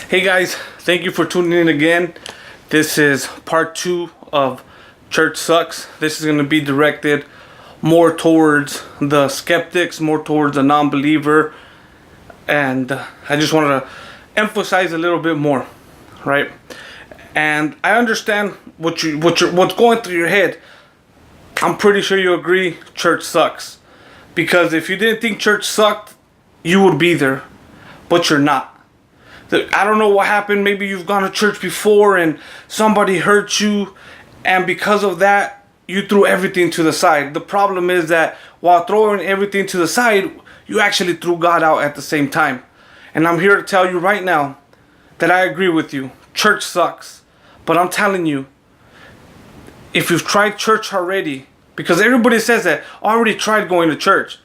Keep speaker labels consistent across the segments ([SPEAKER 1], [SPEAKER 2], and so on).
[SPEAKER 1] Hey guys, thank you for tuning in again. This is part 2 of Church Sucks. This is going to be directed more towards the skeptics, more towards the non-believer, and I just want to emphasize a little bit more, right? And I understand what's going through your head. I'm pretty sure you agree church sucks, because if you didn't think church sucked, you would be there, but you're not. I don't know what happened. Maybe you've gone to church before and somebody hurt you, and because of that, you threw everything to the side. The problem is that while throwing everything to the side, you actually threw God out at the same time. And I'm here to tell you right now that I agree with you. Church sucks. But I'm telling you, if you've tried church already, because everybody says that, I already tried going to church.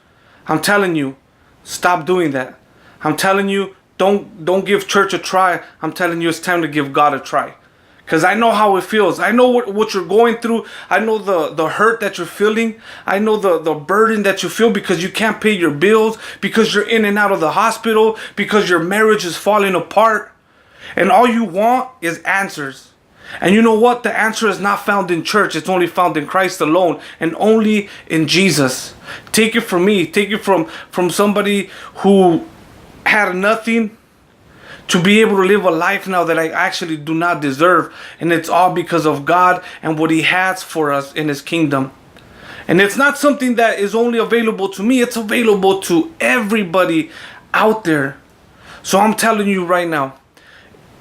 [SPEAKER 1] I'm telling you, stop doing that. I'm telling you, don't give church a try. I'm telling you, it's time to give God a try. Because I know how it feels. I know what you're going through. I know the hurt that you're feeling. I know the burden that you feel because you can't pay your bills, because you're in and out of the hospital, because your marriage is falling apart. And all you want is answers. And you know what? The answer is not found in church. It's only found in Christ alone, and only in Jesus. Take it from me. Take it from somebody who had nothing to be able to live a life now that I actually do not deserve. And it's all because of God and what He has for us in His kingdom. And it's not something that is only available to me. It's available to everybody out there. So I'm telling you right now,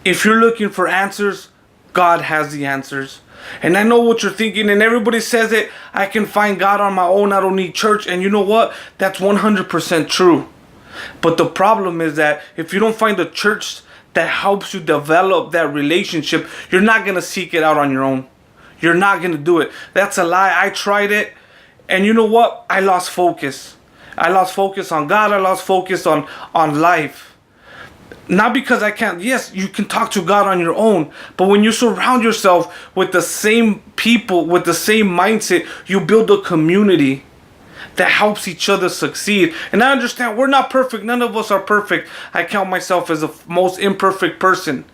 [SPEAKER 1] if you're looking for answers, God has the answers. And I know what you're thinking, and everybody says it, I can find God on my own, I don't need church. And you know what? That's 100% true. But the problem is that if you don't find a church that helps you develop that relationship, you're not going to seek it out on your own. You're not going to do it. That's a lie. I tried it, and you know what? I lost focus. I lost focus on God. I lost focus on life. Not because I can't. Yes, you can talk to God on your own. But when you surround yourself with the same people, with the same mindset, you build a community that helps each other succeed. And I understand we're not perfect. None of us are perfect. I count myself as the most imperfect person,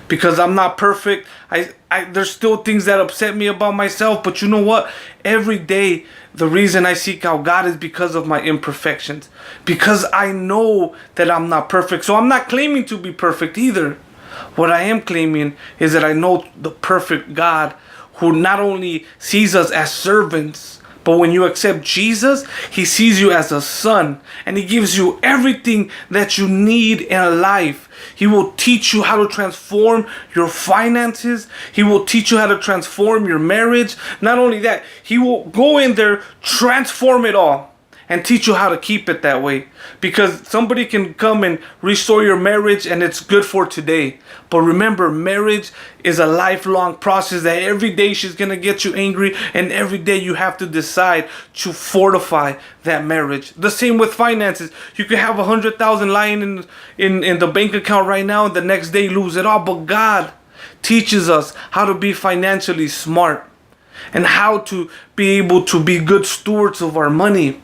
[SPEAKER 1] because I'm not perfect. There's still things that upset me about myself. But you know what? Every day, the reason I seek out God is because of my imperfections. Because I know that I'm not perfect. So I'm not claiming to be perfect either. What I am claiming is that I know the perfect God, who not only sees us as servants, but when you accept Jesus, He sees you as a son, and He gives you everything that you need in life. He will teach you how to transform your finances. He will teach you how to transform your marriage. Not only that, He will go in there, transform it all, and teach you how to keep it that way. Because somebody can come and restore your marriage and it's good for today. But remember, marriage is a lifelong process that every day she's going to get you angry, and every day you have to decide to fortify that marriage. The same with finances. You could have 100,000 lying in the bank account right now, and the next day lose it all. But God teaches us how to be financially smart and how to be able to be good stewards of our money.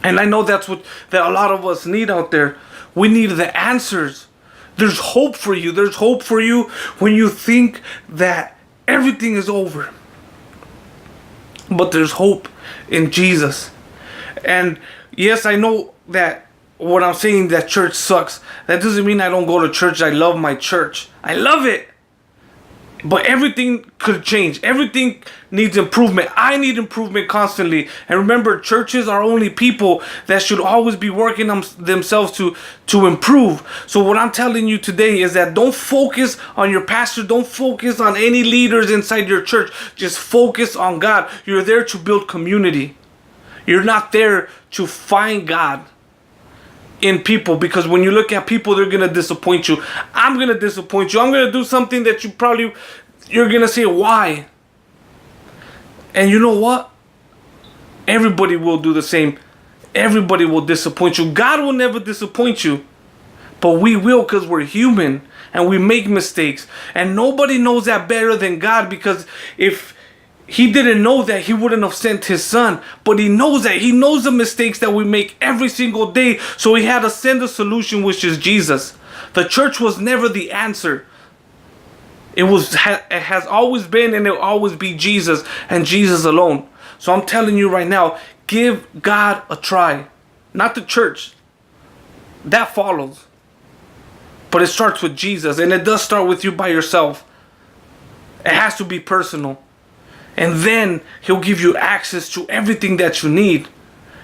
[SPEAKER 1] And I know that a lot of us need out there. We need the answers. There's hope for you. There's hope for you when you think that everything is over. But there's hope in Jesus. And yes, I know that what I'm saying, that church sucks, that doesn't mean I don't go to church. I love my church. I love it. But everything could change. Everything needs improvement. I need improvement constantly. And remember, churches are only people that should always be working themselves to improve. So what I'm telling you today is that don't focus on your pastor. Don't focus on any leaders inside your church. Just focus on God. You're there to build community. You're not there to find God in people, because when you look at people, they're going to disappoint you. I'm going to disappoint you. I'm going to do something that you're going to say, why? And you know what? Everybody will do the same. Everybody will disappoint you. God will never disappoint you. But we will, because we're human and we make mistakes. And nobody knows that better than God, because if he didn't know that he wouldn't have sent his son, but he knows that. He knows the mistakes that we make every single day. So he had to send a solution, which is Jesus. The church was never the answer. It has always been, and it will always be Jesus and Jesus alone. So I'm telling you right now, give God a try. Not the church. That follows. But it starts with Jesus, and it does start with you by yourself. It has to be personal. And then he'll give you access to everything that you need.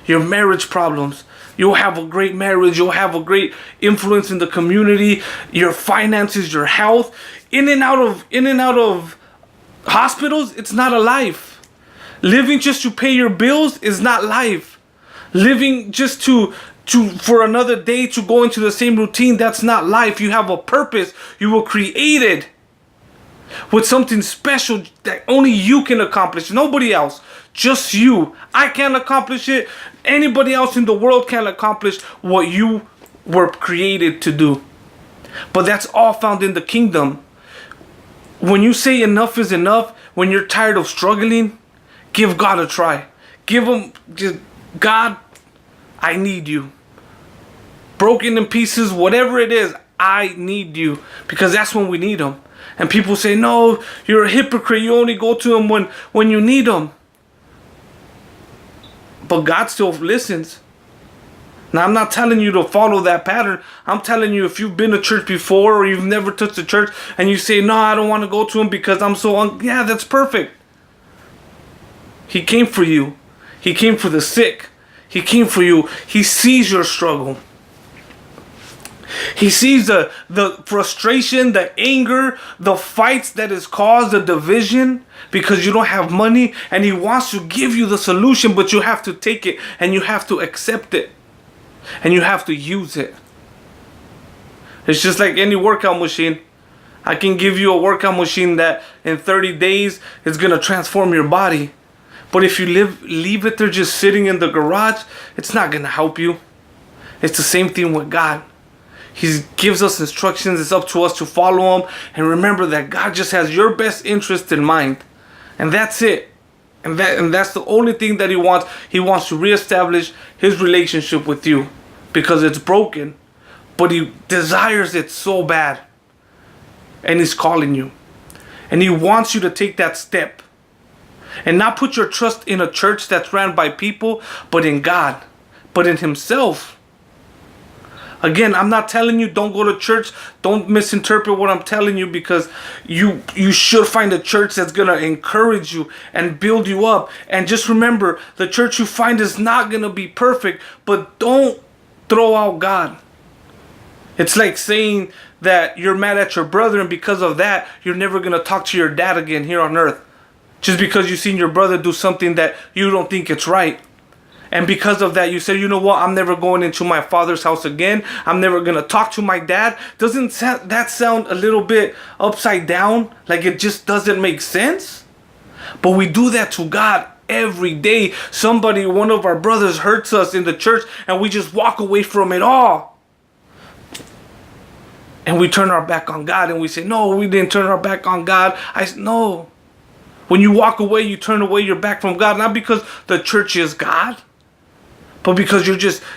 [SPEAKER 1] Your marriage problems. You'll have a great marriage. You'll have a great influence in the community. Your finances, your health. In and out of hospitals, it's not a life. Living just to pay your bills is not life. Living just to for another day to go into the same routine, that's not life. You have a purpose. You were created with something special that only you can accomplish. Nobody else. Just you. I can't accomplish it. Anybody else in the world can't accomplish what you were created to do. But that's all found in the kingdom. When you say enough is enough, when you're tired of struggling, give God a try. Give him, just, God, I need you. Broken in pieces, whatever it is, I need you. Because that's when we need him. And people say, no, you're a hypocrite. You only go to him when you need him. But God still listens. Now, I'm not telling you to follow that pattern. I'm telling you, if you've been to church before or you've never touched a church and you say, no, I don't want to go to him because I'm so... yeah, that's perfect. He came for you. He came for the sick. He came for you. He sees your struggle. He sees the frustration, the anger, the fights that is caused, the division because you don't have money, and he wants to give you the solution, but you have to take it and you have to accept it and you have to use it. It's just like any workout machine. I can give you a workout machine that in 30 days is going to transform your body. But if you leave it there just sitting in the garage, it's not going to help you. It's the same thing with God. He gives us instructions. It's up to us to follow him. And remember that God just has your best interest in mind. And that's it. And that's the only thing that he wants. He wants to reestablish his relationship with you. Because it's broken. But he desires it so bad. And he's calling you. And he wants you to take that step. And not put your trust in a church that's ran by people. But in God. But in himself. Again, I'm not telling you don't go to church. Don't misinterpret what I'm telling you, because you should find a church that's going to encourage you and build you up. And just remember, the church you find is not going to be perfect, but don't throw out God. It's like saying that you're mad at your brother, and because of that, you're never going to talk to your dad again here on earth. Just because you've seen your brother do something that you don't think it's right. And because of that, you say, you know what, I'm never going into my father's house again. I'm never going to talk to my dad. Doesn't that sound a little bit upside down? Like it just doesn't make sense? But we do that to God every day. One of our brothers hurts us in the church and we just walk away from it all. And we turn our back on God and we say, no, we didn't turn our back on God. No. When you walk away, you turn away your back from God, not because the church is God. But because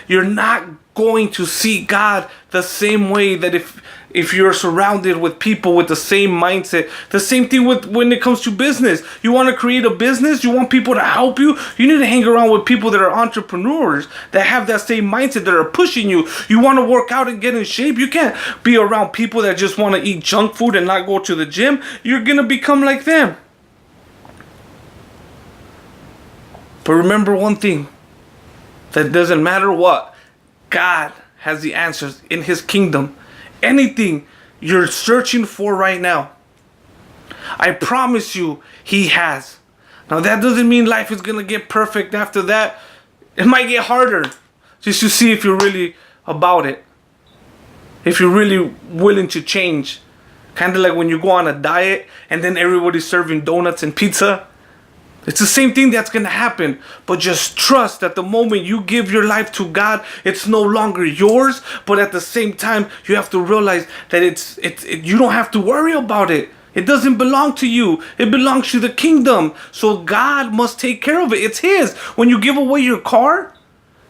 [SPEAKER 1] you're not going to see God the same way that if you're surrounded with people with the same mindset. The same thing with when it comes to business. You want to create a business, you want people to help you, you need to hang around with people that are entrepreneurs, that have that same mindset, that are pushing you. You want to work out and get in shape, you can't be around people that just want to eat junk food and not go to the gym. You're going to become like them. But remember one thing. That doesn't matter what, God has the answers in his kingdom. Anything you're searching for right now, I promise you, he has. Now that doesn't mean life is going to get perfect after that. It might get harder just to see if you're really about it. If you're really willing to change. Kind of like when you go on a diet and then everybody's serving donuts and pizza. It's the same thing that's going to happen. But just trust that the moment you give your life to God, it's no longer yours. But at the same time, you have to realize that you don't have to worry about it. It doesn't belong to you. It belongs to the kingdom. So God must take care of it. It's His. When you give away your car,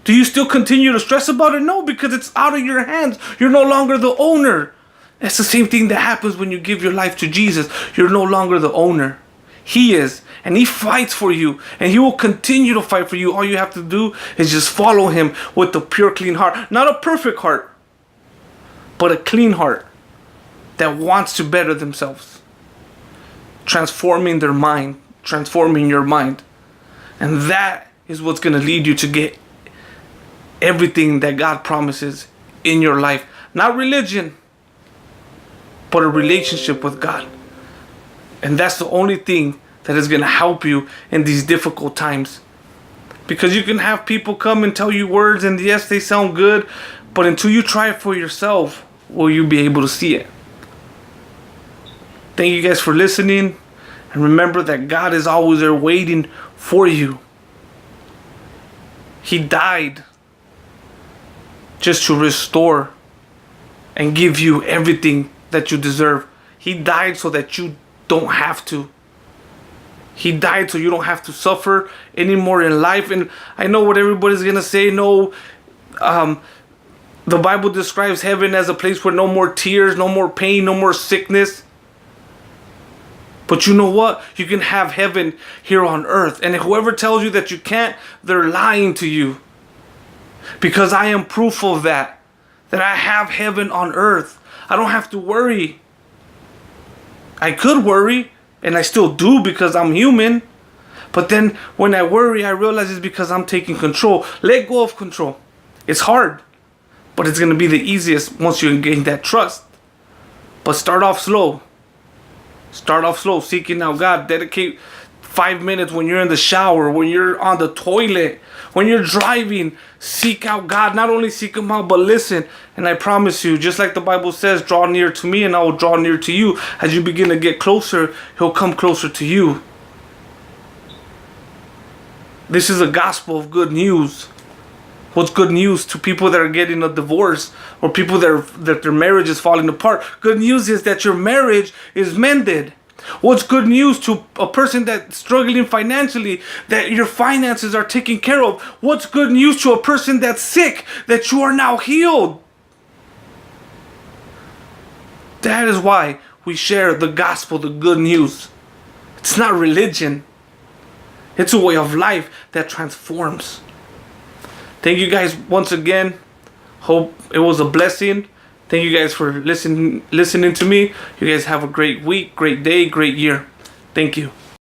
[SPEAKER 1] do you still continue to stress about it? No, because it's out of your hands. You're no longer the owner. That's the same thing that happens when you give your life to Jesus. You're no longer the owner. He is. And He fights for you. And He will continue to fight for you. All you have to do is just follow Him with a pure, clean heart. Not a perfect heart, but a clean heart that wants to better themselves. Transforming their mind. Transforming your mind. And that is what's going to lead you to get everything that God promises in your life. Not religion, but a relationship with God. And that's the only thing that is going to help you in these difficult times. Because you can have people come and tell you words, and yes, they sound good, but until you try it for yourself, will you be able to see it? Thank you guys for listening. And remember that God is always there waiting for you. He died just to restore and give you everything that you deserve. He died so that you don't have to. He died so you don't have to suffer anymore in life. And I know what everybody's gonna say. No, the Bible describes heaven as a place where no more tears, no more pain, no more sickness. But you know what? You can have heaven here on earth. And whoever tells you that you can't, they're lying to you. Because I am proof of that. That I have heaven on earth. I don't have to worry. I could worry, and I still do because I'm human. But then when I worry, I realize it's because I'm taking control. Let go of control. It's hard, but it's going to be the easiest once you gain that trust. But start off slow. Start off slow, seeking out God. Dedicate 5 minutes when you're in the shower, when you're on the toilet, when you're driving. Seek out God. Not only seek Him out, but listen. And I promise you, just like the Bible says, draw near to me and I will draw near to you. As you begin to get closer, He'll come closer to you. This is a gospel of good news. What's good news to people that are getting a divorce or people that their marriage is falling apart? Good news is that your marriage is mended. What's good news to a person that's struggling financially, that your finances are taken care of? What's good news to a person that's sick, that you are now healed? That is why we share the gospel, the good news. It's not religion. It's a way of life that transforms. Thank you guys once again. Hope it was a blessing. Thank you guys for listening to me. You guys have a great week, great day, great year. Thank you.